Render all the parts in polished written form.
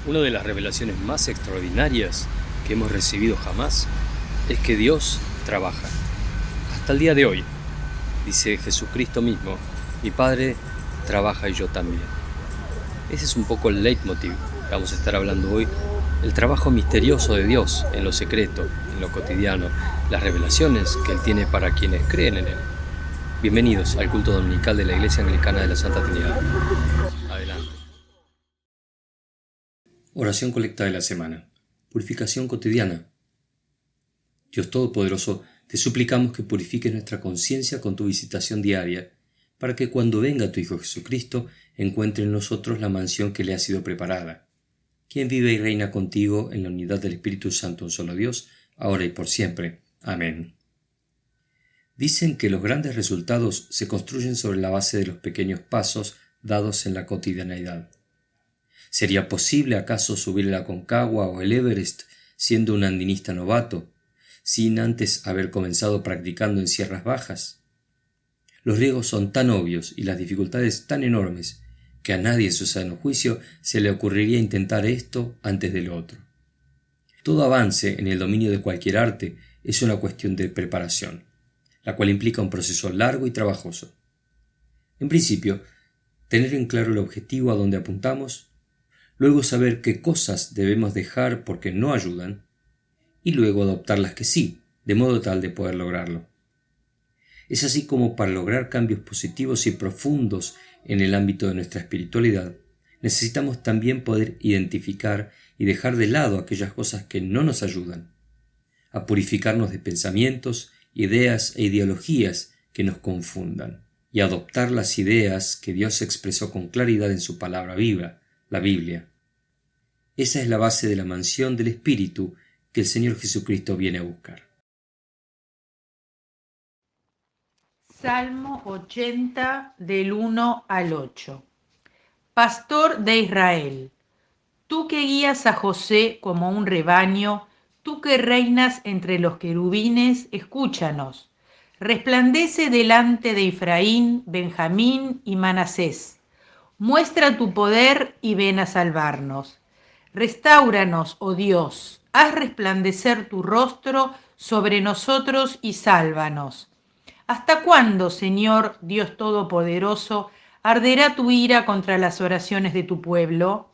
Una de las revelaciones más extraordinarias que hemos recibido jamás es que Dios trabaja. Hasta el día de hoy, dice Jesucristo mismo, mi Padre trabaja y yo también. Ese es un poco el leitmotiv que vamos a estar hablando hoy, el trabajo misterioso de Dios en lo secreto, en lo cotidiano, las revelaciones que Él tiene para quienes creen en Él. Bienvenidos al culto dominical de la Iglesia Anglicana de la Santa Trinidad. Adelante. Oración colecta de la semana. Purificación cotidiana. Dios Todopoderoso, te suplicamos que purifiques nuestra conciencia con tu visitación diaria, para que cuando venga tu Hijo Jesucristo encuentre en nosotros la mansión que le ha sido preparada, quien vive y reina contigo en la unidad del Espíritu Santo, un solo Dios, ahora y por siempre. Amén. Dicen que los grandes resultados se construyen sobre la base de los pequeños pasos dados en la cotidianeidad. ¿Sería posible acaso subir el Aconcagua o el Everest siendo un andinista novato, sin antes haber comenzado practicando en sierras bajas? Los riesgos son tan obvios y las dificultades tan enormes que a nadie en su sano juicio se le ocurriría intentar esto antes de lo otro. Todo avance en el dominio de cualquier arte es una cuestión de preparación, la cual implica un proceso largo y trabajoso. En principio, tener en claro el objetivo a donde apuntamos, luego saber qué cosas debemos dejar porque no ayudan, y luego adoptar las que sí, de modo tal de poder lograrlo. Es así como para lograr cambios positivos y profundos en el ámbito de nuestra espiritualidad, necesitamos también poder identificar y dejar de lado aquellas cosas que no nos ayudan, a purificarnos de pensamientos, ideas e ideologías que nos confundan, y adoptar las ideas que Dios expresó con claridad en su palabra viva, la Biblia. Esa es la base de la mansión del Espíritu que el Señor Jesucristo viene a buscar. Salmo 80 del 1 al 8. Pastor de Israel, tú que guías a José como un rebaño, tú que reinas entre los querubines, escúchanos. Resplandece delante de Efraín, Benjamín y Manasés. Muestra tu poder y ven a salvarnos. Restáuranos, oh Dios, haz resplandecer tu rostro sobre nosotros y sálvanos. ¿Hasta cuándo, Señor Dios Todopoderoso, arderá tu ira contra las oraciones de tu pueblo?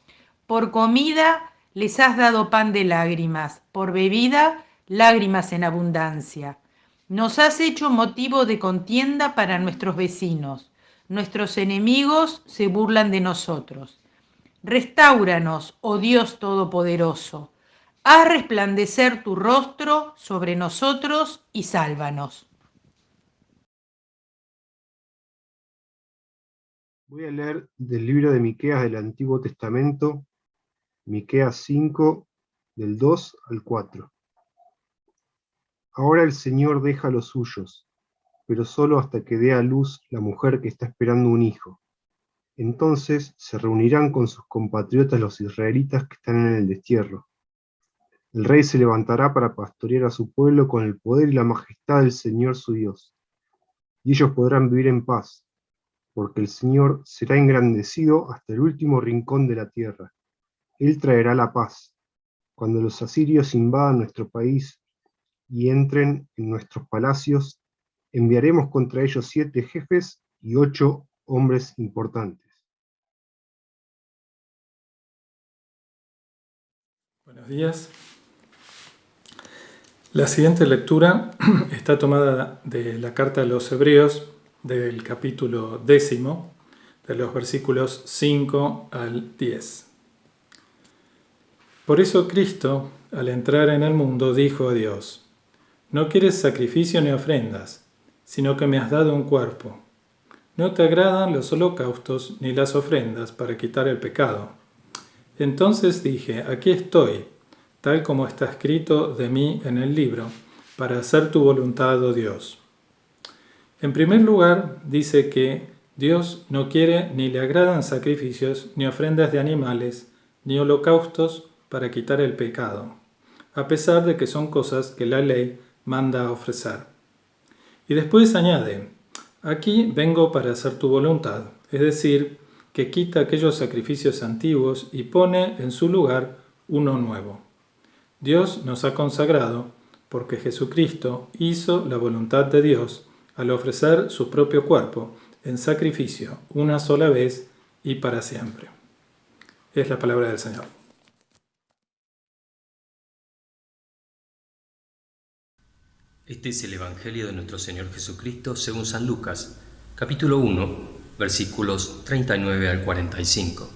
Por comida les has dado pan de lágrimas, por bebida lágrimas en abundancia. Nos has hecho motivo de contienda para nuestros vecinos. Nuestros enemigos se burlan de nosotros. Restáuranos, oh Dios Todopoderoso. Haz resplandecer tu rostro sobre nosotros y sálvanos. Voy a leer del libro de Miqueas del Antiguo Testamento, Miqueas 5, del 2 al 4. Ahora el Señor deja a los suyos, pero solo hasta que dé a luz la mujer que está esperando un hijo. Entonces se reunirán con sus compatriotas los israelitas que están en el destierro. El rey se levantará para pastorear a su pueblo con el poder y la majestad del Señor su Dios, y ellos podrán vivir en paz, porque el Señor será engrandecido hasta el último rincón de la tierra. Él traerá la paz. Cuando los asirios invadan nuestro país y entren en nuestros palacios, enviaremos contra ellos 7 jefes y 8 hombres importantes. Buenos días. La siguiente lectura está tomada de la carta a los Hebreos, del capítulo 10, de los versículos 5 al 10. Por eso Cristo, al entrar en el mundo, dijo a Dios: no quieres sacrificio ni ofrendas, sino que me has dado un cuerpo. No te agradan los holocaustos ni las ofrendas para quitar el pecado. Entonces dije: aquí estoy, tal como está escrito de mí en el libro, para hacer tu voluntad, oh Dios. En primer lugar, dice que Dios no quiere ni le agradan sacrificios, ni ofrendas de animales, ni holocaustos para quitar el pecado, a pesar de que son cosas que la ley manda a ofrecer. Y después añade: aquí vengo para hacer tu voluntad, es decir, que quita aquellos sacrificios antiguos y pone en su lugar uno nuevo. Dios nos ha consagrado porque Jesucristo hizo la voluntad de Dios al ofrecer su propio cuerpo en sacrificio una sola vez y para siempre. Es la palabra del Señor. Este es el Evangelio de nuestro Señor Jesucristo según San Lucas, capítulo 1, versículos 39 al 45.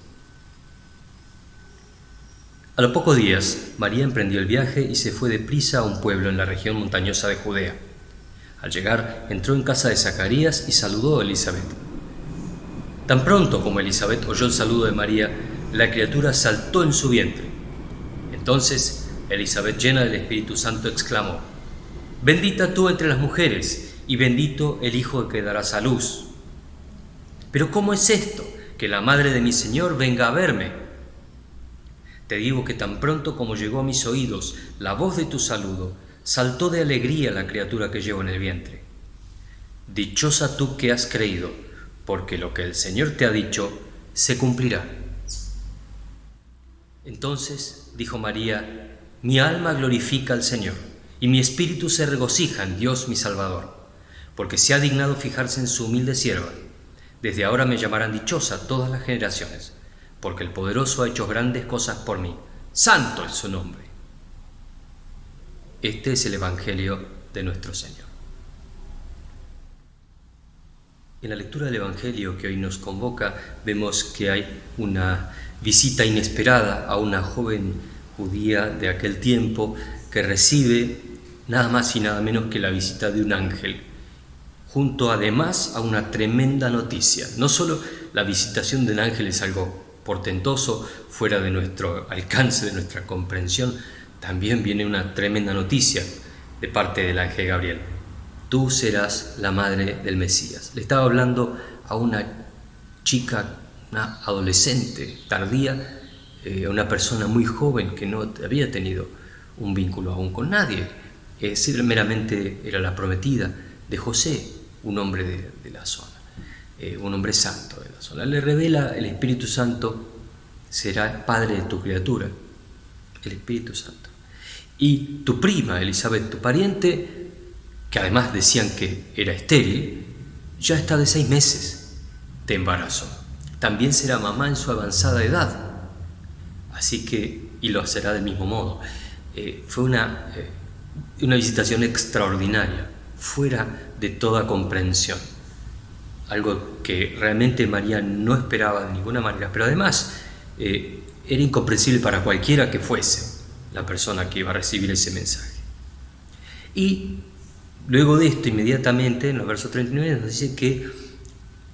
A los pocos días, María emprendió el viaje y se fue deprisa a un pueblo en la región montañosa de Judea. Al llegar, entró en casa de Zacarías y saludó a Elisabet. Tan pronto como Elisabet oyó el saludo de María, la criatura saltó en su vientre. Entonces, Elisabet, llena del Espíritu Santo, exclamó: «Bendita tú entre las mujeres, y bendito el hijo que darás a luz. Pero ¿cómo es esto, que la madre de mi Señor venga a verme? Te digo que tan pronto como llegó a mis oídos la voz de tu saludo, saltó de alegría la criatura que llevo en el vientre. Dichosa tú que has creído, porque lo que el Señor te ha dicho se cumplirá». Entonces dijo María: «Mi alma glorifica al Señor, y mi espíritu se regocija en Dios mi Salvador, porque se ha dignado fijarse en su humilde sierva. Desde ahora me llamarán dichosa todas las generaciones, porque el Poderoso ha hecho grandes cosas por mí. Santo es su nombre». Este es el Evangelio de nuestro Señor. En la lectura del Evangelio que hoy nos convoca, vemos que hay una visita inesperada a una joven judía de aquel tiempo que recibe nada más y nada menos que la visita de un ángel, junto además a una tremenda noticia. No solo la visitación de un ángel es algo portentoso, fuera de nuestro alcance, de nuestra comprensión, también viene una tremenda noticia de parte del ángel Gabriel. Tú serás la madre del Mesías. Le estaba hablando a una chica, una adolescente tardía, una persona muy joven que no había tenido un vínculo aún con nadie. Meramente era la prometida de José, un hombre de la zona, un hombre santo de la zona. Le revela el Espíritu Santo: será padre de tu criatura, el Espíritu Santo. Y tu prima, Elisabet, tu pariente, que además decían que era estéril, ya está de 6 meses de embarazo. También será mamá en su avanzada edad. Así que, y lo será del mismo modo. Fue una visitación extraordinaria, fuera de toda comprensión. Algo que realmente María no esperaba de ninguna manera, pero además era incomprensible para cualquiera que fuese la persona que iba a recibir ese mensaje. Y luego de esto, inmediatamente, en los versos 39, nos dice que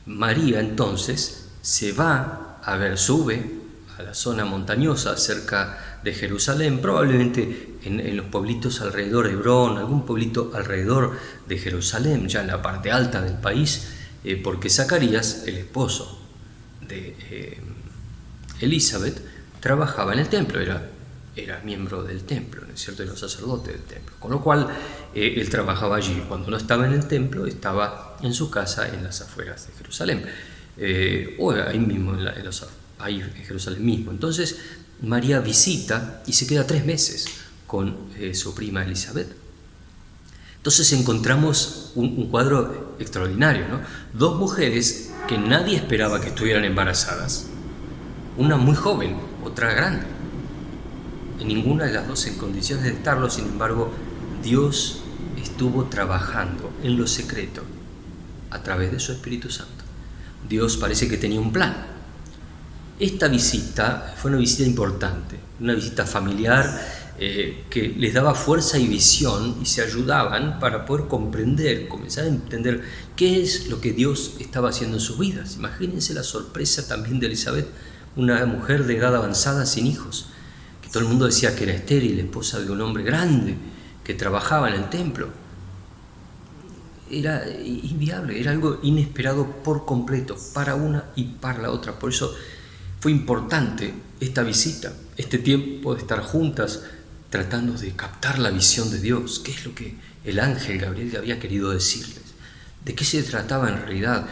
María entonces se va a ver, sube a la zona montañosa cerca de Jerusalén, probablemente en los pueblitos alrededor de Hebrón, algún pueblito alrededor de Jerusalén, ya en la parte alta del país, porque Zacarías, el esposo de Elisabet, trabajaba en el templo, era miembro del templo, ¿no es cierto?, de los sacerdotes del templo, con lo cual él trabajaba allí. Cuando no estaba en el templo, estaba en su casa en las afueras de Jerusalén, o ahí mismo, ahí en Jerusalén mismo. Entonces María visita y se queda 3 meses con su prima Elisabet. Entonces encontramos un cuadro extraordinario, ¿no? 2 mujeres que nadie esperaba que estuvieran embarazadas, una muy joven, otra grande, y ninguna de las dos en condiciones de estarlo. Sin embargo, Dios estuvo trabajando en lo secreto a través de su Espíritu Santo. Dios parece que tenía un plan. Esta visita fue una visita importante, una visita familiar que les daba fuerza y visión y se ayudaban para poder comprender, comenzar a entender qué es lo que Dios estaba haciendo en sus vidas. Imagínense la sorpresa también de Elisabet, una mujer de edad avanzada sin hijos, que todo el mundo decía que era estéril, esposa de un hombre grande que trabajaba en el templo. Era inviable, era algo inesperado por completo para una y para la otra. Por eso fue importante esta visita, este tiempo de estar juntas tratando de captar la visión de Dios. ¿Qué es lo que el ángel Gabriel había querido decirles? ¿De qué se trataba en realidad?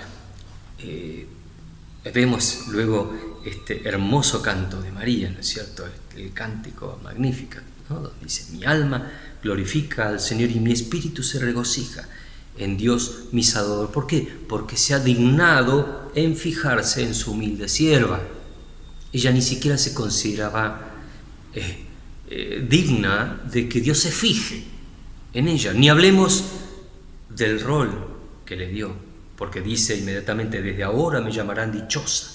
Vemos luego este hermoso canto de María, ¿no es cierto? El cántico Magnífica, ¿no? Donde dice: mi alma glorifica al Señor y mi espíritu se regocija en Dios mi Salvador. ¿Por qué? Porque se ha dignado en fijarse en su humilde sierva. Ella ni siquiera se consideraba digna de que Dios se fije en ella. Ni hablemos del rol que le dio, porque dice inmediatamente: desde ahora me llamarán dichosa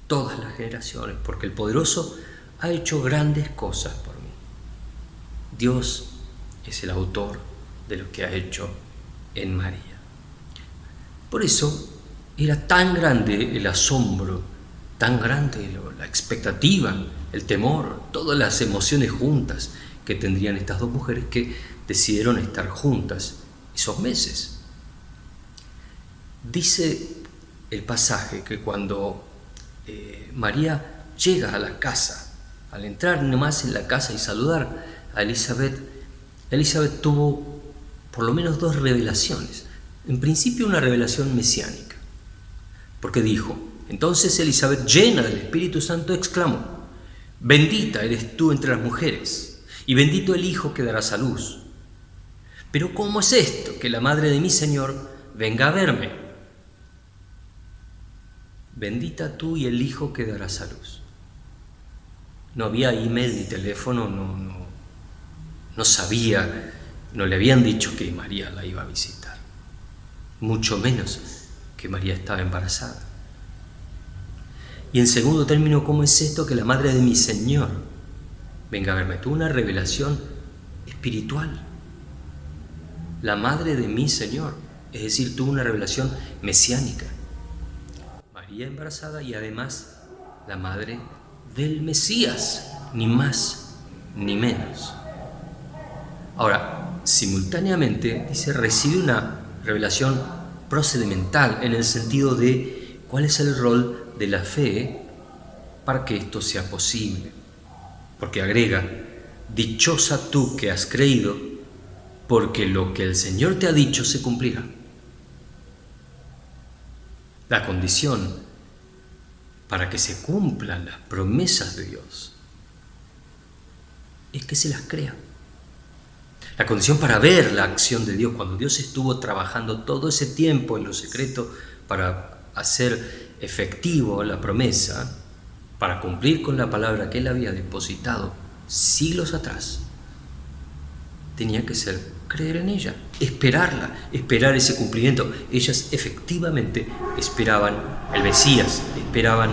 todas las generaciones, porque el Poderoso ha hecho grandes cosas por mí. Dios es el autor de lo que ha hecho en María. Por eso era tan grande el asombro, tan grande la expectativa, el temor, todas las emociones juntas que tendrían estas dos mujeres, que decidieron estar juntas esos meses. Dice el pasaje que cuando María llega a la casa, al entrar nomás en la casa y saludar a Elizabeth, Elizabeth tuvo por lo menos dos revelaciones. En principio, una revelación mesiánica, porque dijo: entonces Elizabeth, llena del Espíritu Santo, exclamó: bendita eres tú entre las mujeres, y bendito el Hijo que darás a luz. Pero ¿cómo es esto, que la madre de mi Señor venga a verme? Bendita tú y el Hijo que darás a luz. No había email ni teléfono, no sabía, no le habían dicho que María la iba a visitar, mucho menos que María estaba embarazada. Y en segundo término, ¿cómo es esto, que la madre de mi Señor venga a verme? Tuvo una revelación espiritual. La madre de mi Señor, es decir, tuvo una revelación mesiánica. María embarazada y además la madre del Mesías, ni más ni menos. Ahora, simultáneamente, dice, recibe una revelación procedimental, en el sentido de cuál es el rol de la fe para que esto sea posible. Porque agrega: dichosa tú que has creído, porque lo que el Señor te ha dicho se cumplirá. La condición para que se cumplan las promesas de Dios es que se las crea. La condición para ver la acción de Dios, cuando Dios estuvo trabajando todo ese tiempo en lo secreto para hacer efectivo la promesa, para cumplir con la palabra que Él había depositado siglos atrás, tenía que ser creer en ella, esperarla, esperar ese cumplimiento. Ellas efectivamente esperaban al Mesías, esperaban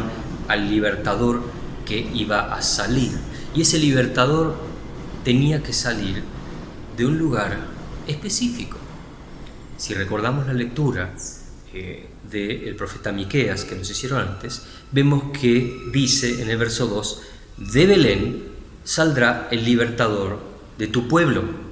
al libertador que iba a salir. Y ese libertador tenía que salir de un lugar específico. Si recordamos la lectura del profeta Miqueas que nos hicieron antes, vemos que dice en el verso 2: de Belén saldrá el libertador de tu pueblo.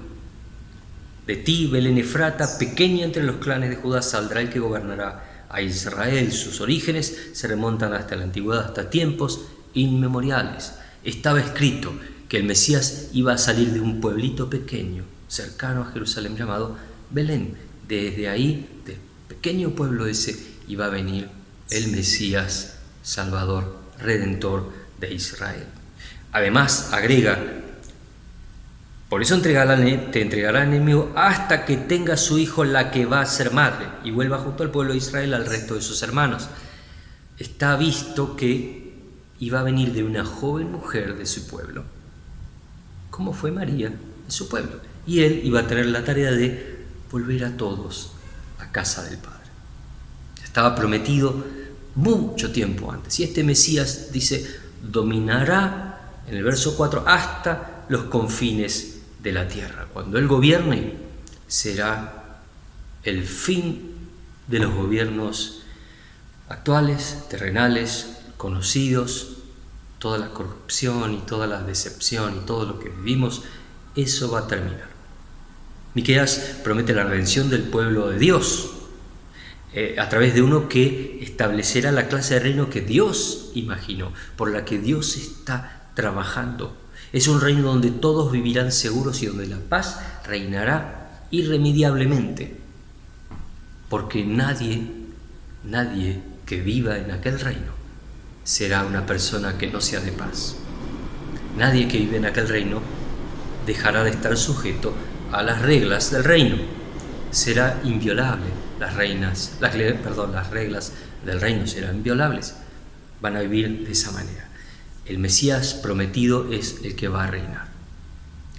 De ti, Belén Efrata, pequeña entre los clanes de Judá, saldrá el que gobernará a Israel. Sus orígenes se remontan hasta la antigüedad, hasta tiempos inmemoriales. Estaba escrito que el Mesías iba a salir de un pueblito pequeño, cercano a Jerusalén, llamado Belén. Desde ahí, del pequeño pueblo ese, iba a venir el Mesías, Salvador, Redentor de Israel. Además, agrega: por eso te entregará el enemigo hasta que tenga su hijo, la que va a ser madre, y vuelva junto al pueblo de Israel al resto de sus hermanos. Está visto que iba a venir de una joven mujer de su pueblo, como fue María de su pueblo, y él iba a tener la tarea de volver a todos a casa del Padre. Estaba prometido mucho tiempo antes. Y este Mesías, dice, dominará, en el verso 4, hasta los confines de la tierra. Cuando Él gobierne, será el fin de los gobiernos actuales, terrenales, conocidos, toda la corrupción y toda la decepción y todo lo que vivimos. Eso va a terminar. Miqueas promete la redención del pueblo de Dios a través de uno que establecerá la clase de reino que Dios imaginó, por la que Dios está trabajando. Es un reino donde todos vivirán seguros y donde la paz reinará irremediablemente, porque nadie que viva en aquel reino será una persona que no sea de paz. Nadie que vive en aquel reino dejará de estar sujeto a las reglas del reino. Será inviolable. Las reglas del reino serán inviolables. Van a vivir de esa manera. El Mesías prometido es el que va a reinar.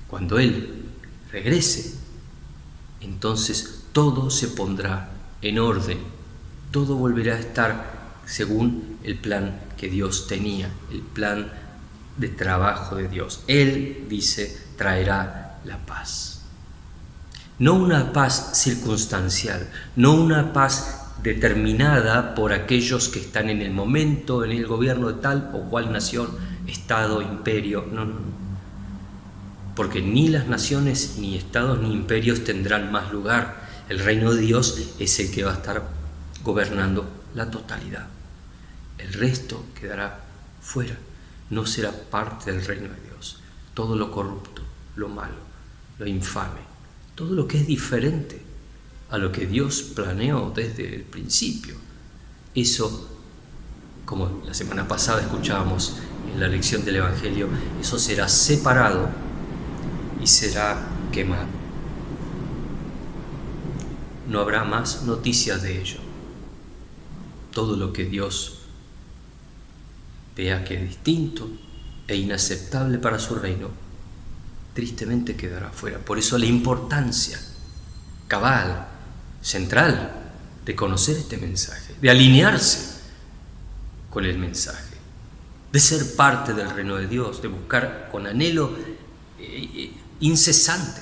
Cuando Él regrese, entonces todo se pondrá en orden. Todo volverá a estar según el plan que Dios tenía, el plan de trabajo de Dios. Él, dice, traerá la paz. No una paz circunstancial, no una paz determinada por aquellos que están en el momento, en el gobierno de tal o cual nación, estado, imperio. No. Porque ni las naciones, ni estados, ni imperios tendrán más lugar. El reino de Dios es el que va a estar gobernando la totalidad. El resto quedará fuera. No será parte del reino de Dios. Todo lo corrupto, lo malo, lo infame, todo lo que es diferente a lo que Dios planeó desde el principio. Eso, como la semana pasada escuchábamos en la lección del Evangelio, eso será separado y será quemado. No habrá más noticias de ello. Todo lo que Dios vea que es distinto e inaceptable para su reino, tristemente quedará fuera. Por eso la importancia cabal, central, de conocer este mensaje, de alinearse con el mensaje, de ser parte del reino de Dios, de buscar con anhelo incesante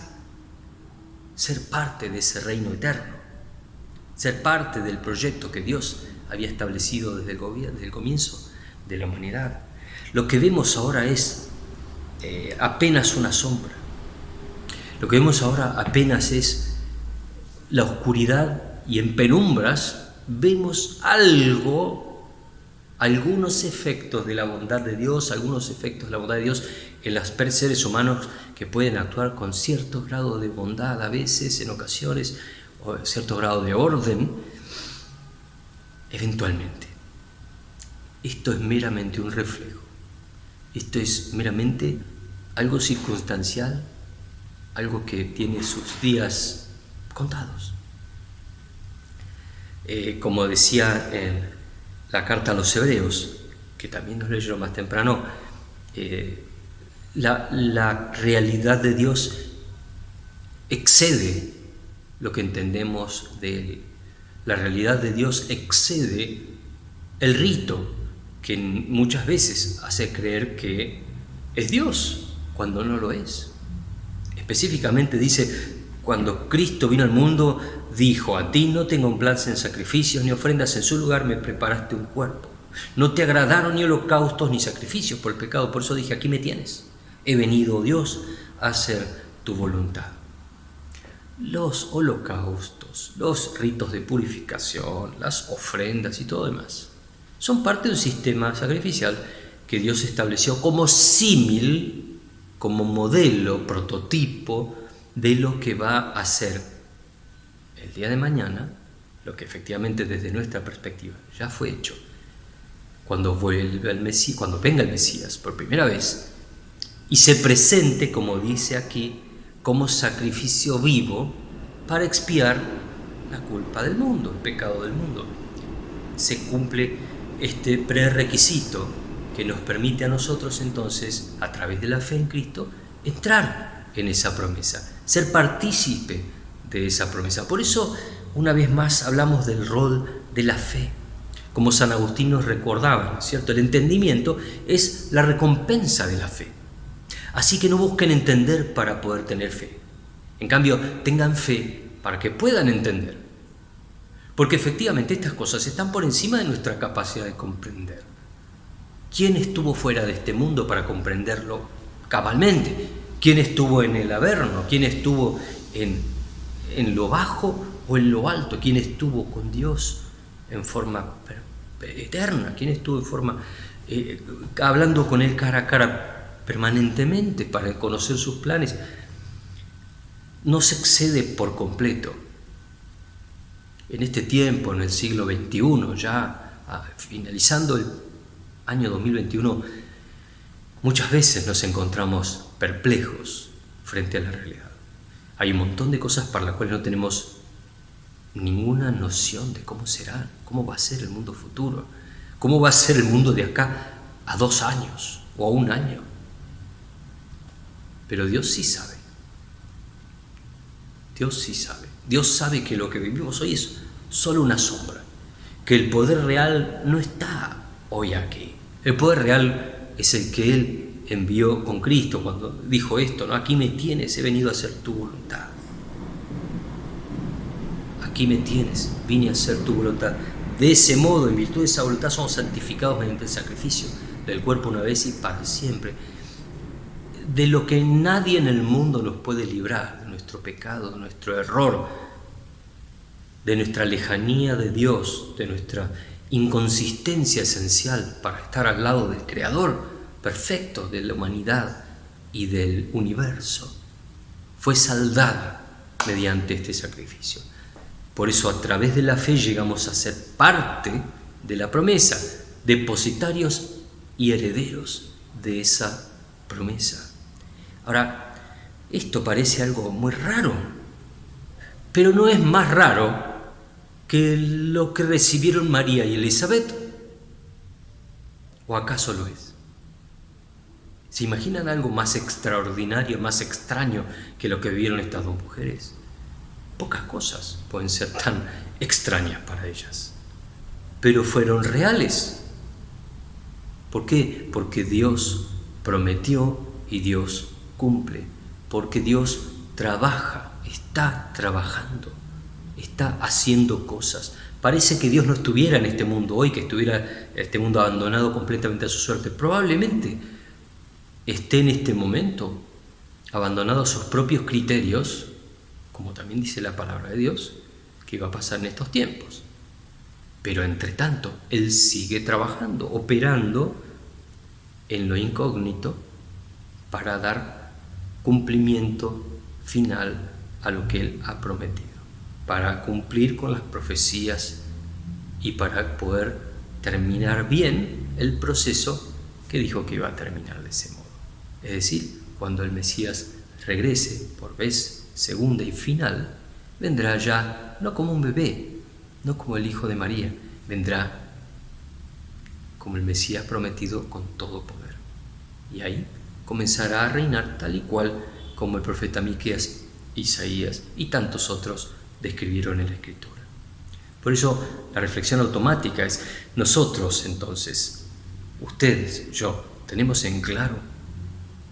ser parte de ese reino eterno, ser parte del proyecto que Dios había establecido desde el comienzo de la humanidad. Lo que vemos ahora es apenas una sombra. Lo que vemos ahora apenas es la oscuridad, y en penumbras vemos algunos efectos de la bondad de Dios, algunos efectos de la bondad de Dios en los seres humanos que pueden actuar con cierto grado de bondad a veces, en ocasiones, o cierto grado de orden, eventualmente. Esto es meramente un reflejo. Esto es meramente algo circunstancial, algo que tiene sus días contados. Como decía en la carta a los Hebreos, que también nos leyeron más temprano, la realidad de Dios excede lo que entendemos de Él. La realidad de Dios excede el rito, que muchas veces hace creer que es Dios cuando no lo es. Específicamente dice, cuando Cristo vino al mundo, dijo: a ti no tengo complacencia en sacrificios ni ofrendas, en su lugar me preparaste un cuerpo. No te agradaron ni holocaustos ni sacrificios por el pecado, por eso dije: aquí me tienes. He venido, oh Dios, a hacer tu voluntad. Los holocaustos, los ritos de purificación, las ofrendas y todo demás son parte de un sistema sacrificial que Dios estableció como símil, como modelo, prototipo de lo que va a ser el día de mañana, lo que efectivamente desde nuestra perspectiva ya fue hecho. Cuando venga el Mesías por primera vez y se presente, como dice aquí, como sacrificio vivo para expiar la culpa del mundo, el pecado del mundo. Se cumple este prerequisito que nos permite a nosotros entonces, a través de la fe en Cristo, entrar en esa promesa, ser partícipe de esa promesa. Por eso, una vez más, hablamos del rol de la fe. Como San Agustín nos recordaba, ¿cierto? El entendimiento es la recompensa de la fe. Así que no busquen entender para poder tener fe. En cambio, tengan fe para que puedan entender. Porque efectivamente estas cosas están por encima de nuestra capacidad de comprender. ¿Quién estuvo fuera de este mundo para comprenderlo cabalmente? ¿Quién estuvo en el Averno? ¿Quién estuvo en lo bajo o en lo alto? ¿Quién estuvo con Dios en forma eterna? ¿Quién estuvo en forma hablando con Él cara a cara permanentemente para conocer sus planes? No se excede por completo. En este tiempo, en el siglo XXI, ya finalizando año 2021, muchas veces nos encontramos perplejos frente a la realidad. Hay un montón de cosas para las cuales no tenemos ninguna noción de cómo será, cómo va a ser el mundo futuro, cómo va a ser el mundo de acá a 2 años o a 1 año. Pero Dios sí sabe. Dios sí sabe. Dios sabe que lo que vivimos hoy es solo una sombra, que el poder real no está hoy aquí. El poder real es el que Él envió con Cristo cuando dijo esto, ¿no? Aquí me tienes, he venido a hacer tu voluntad. Aquí me tienes, vine a hacer tu voluntad. De ese modo, en virtud de esa voluntad, somos santificados mediante el sacrificio del cuerpo una vez y para siempre. De lo que nadie en el mundo nos puede librar, de nuestro pecado, de nuestro error, de nuestra lejanía de Dios, de nuestra inconsistencia esencial para estar al lado del Creador perfecto de la humanidad y del universo, fue saldada mediante este sacrificio. Por eso, a través de la fe llegamos a ser parte de la promesa, depositarios y herederos de esa promesa. Ahora, esto parece algo muy raro, pero no es más raro que lo que recibieron María y Elizabeth. ¿O acaso lo es? ¿Se imaginan algo más extraordinario, más extraño que lo que vivieron estas 2 mujeres? Pocas cosas pueden ser tan extrañas para ellas, pero fueron reales. ¿Por qué? Porque Dios prometió y Dios cumple, porque Dios trabaja, está trabajando, está haciendo cosas. Parece que Dios no estuviera en este mundo hoy, que estuviera este mundo abandonado completamente a su suerte. Probablemente esté en este momento abandonado a sus propios criterios, como también dice la palabra de Dios, que iba a pasar en estos tiempos. Pero entre tanto, Él sigue trabajando, operando en lo incógnito para dar cumplimiento final a lo que Él ha prometido, para cumplir con las profecías y para poder terminar bien el proceso que dijo que iba a terminar de ese modo. Es decir, cuando el Mesías regrese por vez segunda y final, vendrá ya no como un bebé, no como el hijo de María, vendrá como el Mesías prometido con todo poder. Y ahí comenzará a reinar tal y cual como el profeta Miqueas, Isaías y tantos otros describieron en la Escritura. Por eso la reflexión automática es: nosotros entonces, ustedes, yo, tenemos en claro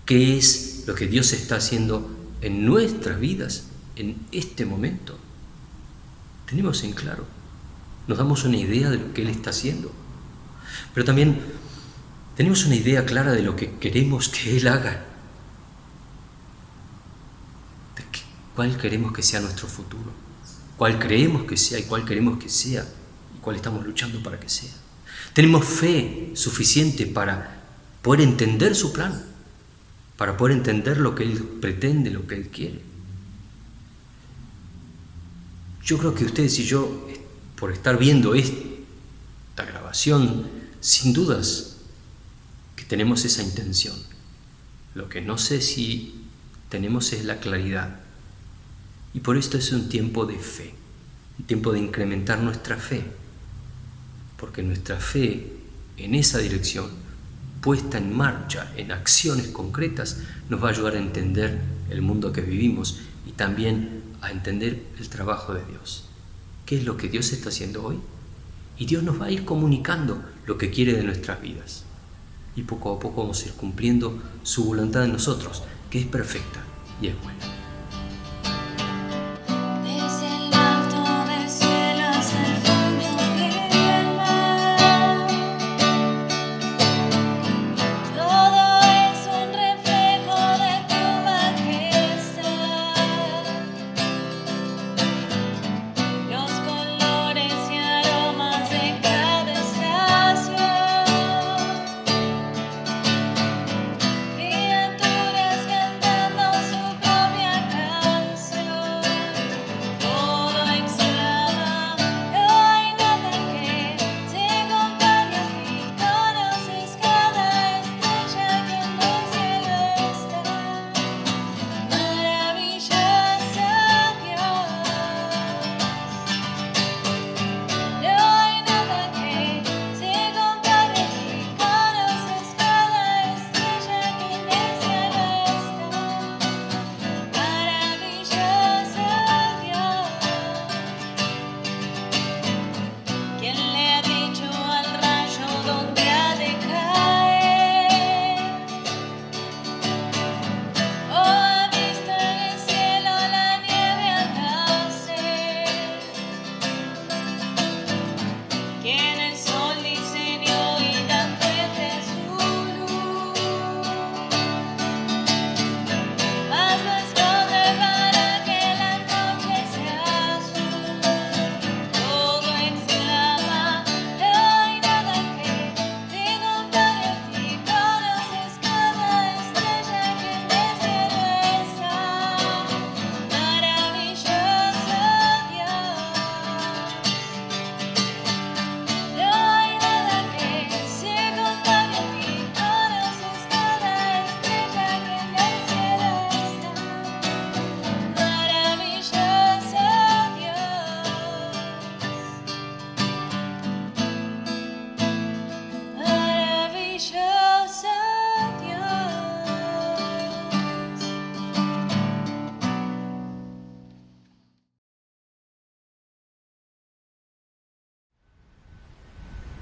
qué es lo que Dios está haciendo en nuestras vidas en este momento. Tenemos en claro, nos damos una idea de lo que Él está haciendo, pero también tenemos una idea clara de lo que queremos que Él haga, de cuál queremos que sea nuestro futuro, cuál creemos que sea y cuál queremos que sea y cuál estamos luchando para que sea. Tenemos fe suficiente para poder entender su plan, para poder entender lo que Él pretende, lo que Él quiere. Yo creo que ustedes y yo, por estar viendo esta grabación, sin dudas que tenemos esa intención. Lo que no sé si tenemos es la claridad. Y por esto es un tiempo de fe, un tiempo de incrementar nuestra fe, porque nuestra fe en esa dirección, puesta en marcha, en acciones concretas, nos va a ayudar a entender el mundo que vivimos y también a entender el trabajo de Dios. ¿Qué es lo que Dios está haciendo hoy? Y Dios nos va a ir comunicando lo que quiere de nuestras vidas. Y poco a poco vamos a ir cumpliendo su voluntad en nosotros, que es perfecta y es buena. Criaturas cantando su propia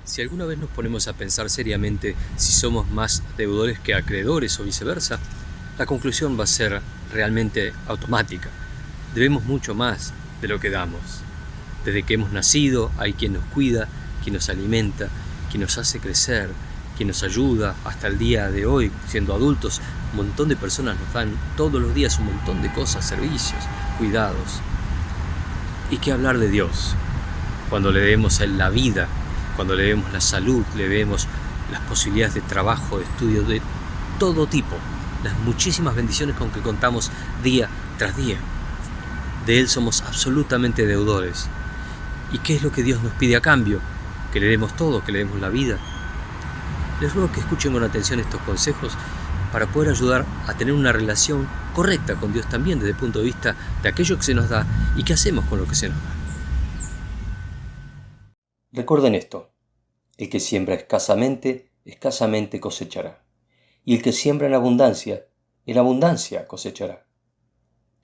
Si alguna vez nos ponemos a pensar seriamente si somos más deudores que acreedores o viceversa, la conclusión va a ser realmente automática. Debemos mucho más de lo que damos. Desde que hemos nacido hay quien nos cuida, quien nos alimenta, quien nos hace crecer, quien nos ayuda hasta el día de hoy, siendo adultos. Un montón de personas nos dan todos los días un montón de cosas, servicios, cuidados. ¿Y qué hablar de Dios? Cuando le debemos a Él la vida, cuando le debemos la salud, le debemos las posibilidades de trabajo, de estudio, de todo tipo, las muchísimas bendiciones con que contamos día tras día. De Él somos absolutamente deudores. ¿Y qué es lo que Dios nos pide a cambio? Que le demos todo, que le demos la vida. Les ruego que escuchen con atención estos consejos para poder ayudar a tener una relación correcta con Dios también desde el punto de vista de aquello que se nos da y qué hacemos con lo que se nos da. Recuerden esto: el que siembra escasamente cosechará, y el que siembra en abundancia cosechará.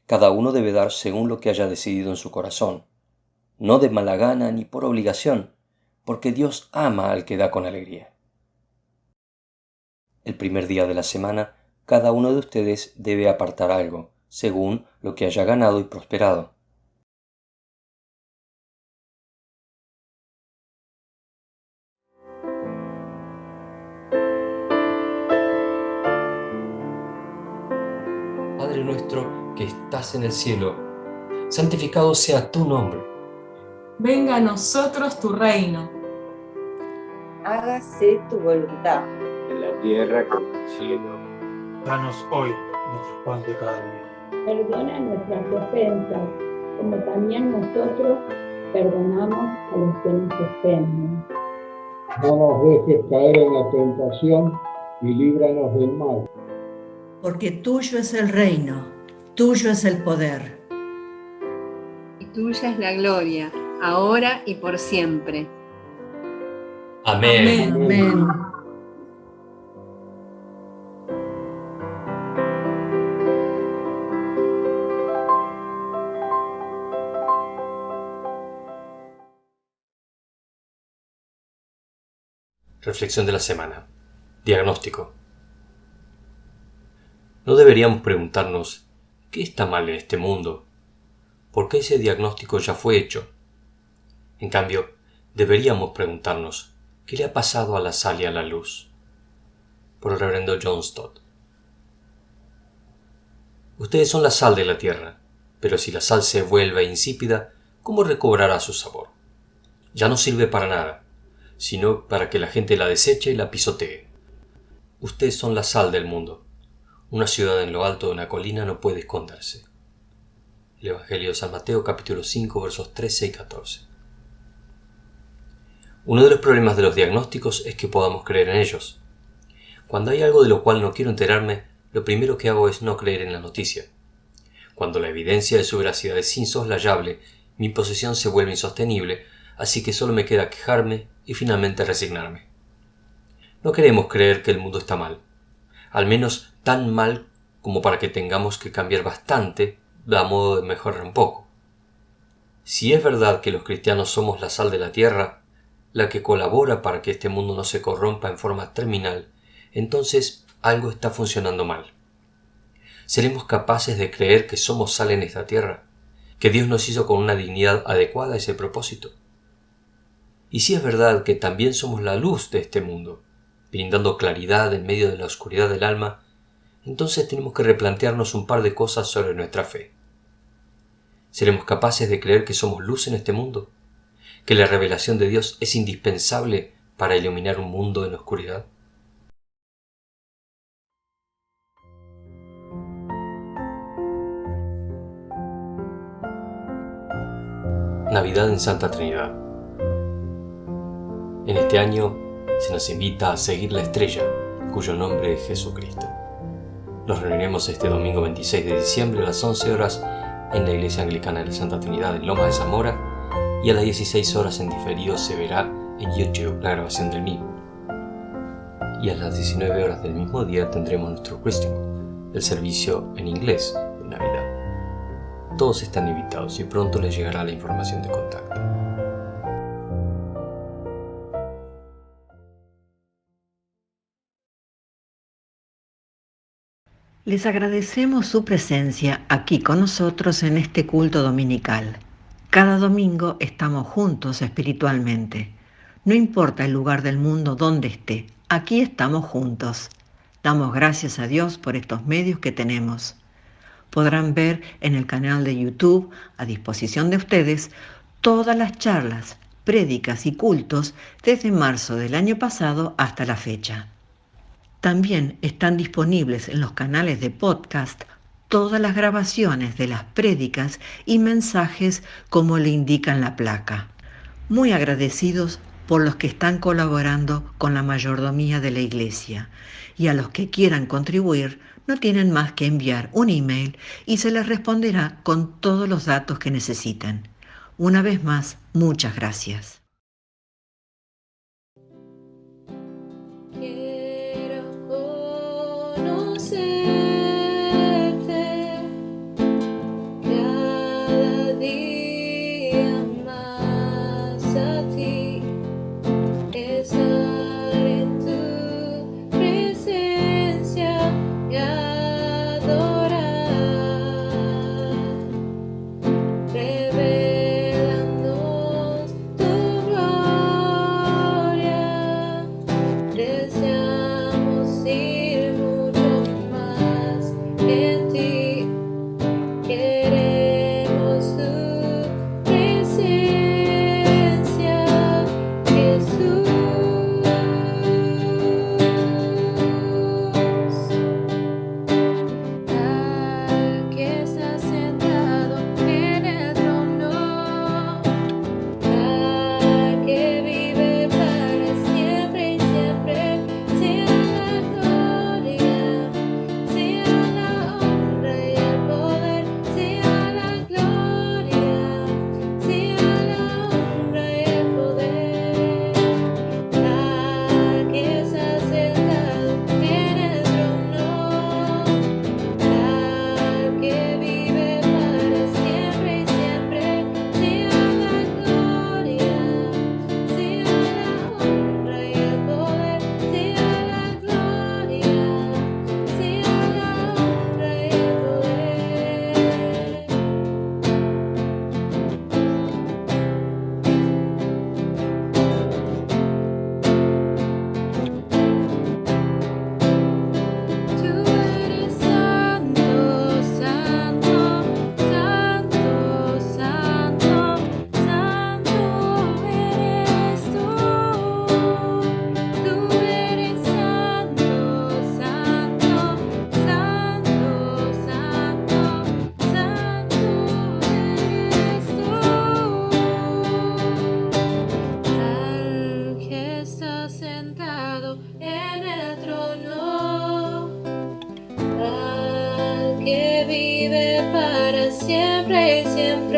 Cada uno debe dar según lo que haya decidido en su corazón, no de mala gana ni por obligación, porque Dios ama al que da con alegría. El primer día de la semana, cada uno de ustedes debe apartar algo, según lo que haya ganado y prosperado. Padre nuestro que estás en el cielo, santificado sea tu nombre. Venga a nosotros tu reino. Hágase tu voluntad. En la tierra como en el cielo. Danos hoy nuestro pan de cada día. Perdona nuestras ofensas, como también nosotros perdonamos a los que nos ofenden. No nos dejes caer en la tentación y líbranos del mal. Porque tuyo es el reino, tuyo es el poder. Y tuya es la gloria, ahora y por siempre. Amén. Amén. Reflexión de la semana. Diagnóstico. No deberíamos preguntarnos ¿qué está mal en este mundo? Porque ese diagnóstico ya fue hecho. En cambio, deberíamos preguntarnos ¿qué le ha pasado a la sal y a la luz? Por el reverendo John Stott. Ustedes son la sal de la tierra, pero si la sal se vuelve insípida, ¿cómo recobrará su sabor? Ya no sirve para nada, sino para que la gente la deseche y la pisotee. Ustedes son la sal del mundo. Una ciudad en lo alto de una colina no puede esconderse. El Evangelio de San Mateo, capítulo 5, versos 13 y 14. Uno de los problemas de los diagnósticos es que podamos creer en ellos. Cuando hay algo de lo cual no quiero enterarme, lo primero que hago es no creer en la noticia. Cuando la evidencia de su veracidad es insoslayable, mi posición se vuelve insostenible, así que solo me queda quejarme y finalmente resignarme. No queremos creer que el mundo está mal, al menos tan mal como para que tengamos que cambiar bastante a modo de mejorar un poco. Si es verdad que los cristianos somos la sal de la tierra, la que colabora para que este mundo no se corrompa en forma terminal, entonces algo está funcionando mal. ¿Seremos capaces de creer que somos sal en esta tierra? ¿Que Dios nos hizo con una dignidad adecuada a ese propósito? Y si es verdad que también somos la luz de este mundo, brindando claridad en medio de la oscuridad del alma, entonces tenemos que replantearnos un par de cosas sobre nuestra fe. ¿Seremos capaces de creer que somos luz en este mundo? ¿Que la revelación de Dios es indispensable para iluminar un mundo en oscuridad? Navidad en Santa Trinidad. En este año se nos invita a seguir la estrella, cuyo nombre es Jesucristo. Nos reuniremos este domingo 26 de diciembre a las 11 horas en la Iglesia Anglicana de la Santa Trinidad en Lomas de Zamora, y a las 16 horas en diferido se verá en YouTube la grabación del mismo. Y a las 19 horas del mismo día tendremos nuestro Christian, el servicio en inglés de Navidad. Todos están invitados y pronto les llegará la información de contacto. Les agradecemos su presencia aquí con nosotros en este culto dominical. Cada domingo estamos juntos espiritualmente. No importa el lugar del mundo donde esté, aquí estamos juntos. Damos gracias a Dios por estos medios que tenemos. Podrán ver en el canal de YouTube, a disposición de ustedes, todas las charlas, prédicas y cultos desde marzo del año pasado hasta la fecha. También están disponibles en los canales de podcast todas las grabaciones de las prédicas y mensajes como le indica en la placa. Muy agradecidos por los que están colaborando con la mayordomía de la iglesia, y a los que quieran contribuir no tienen más que enviar un email y se les responderá con todos los datos que necesiten. Una vez más, muchas gracias. Siempre y siempre.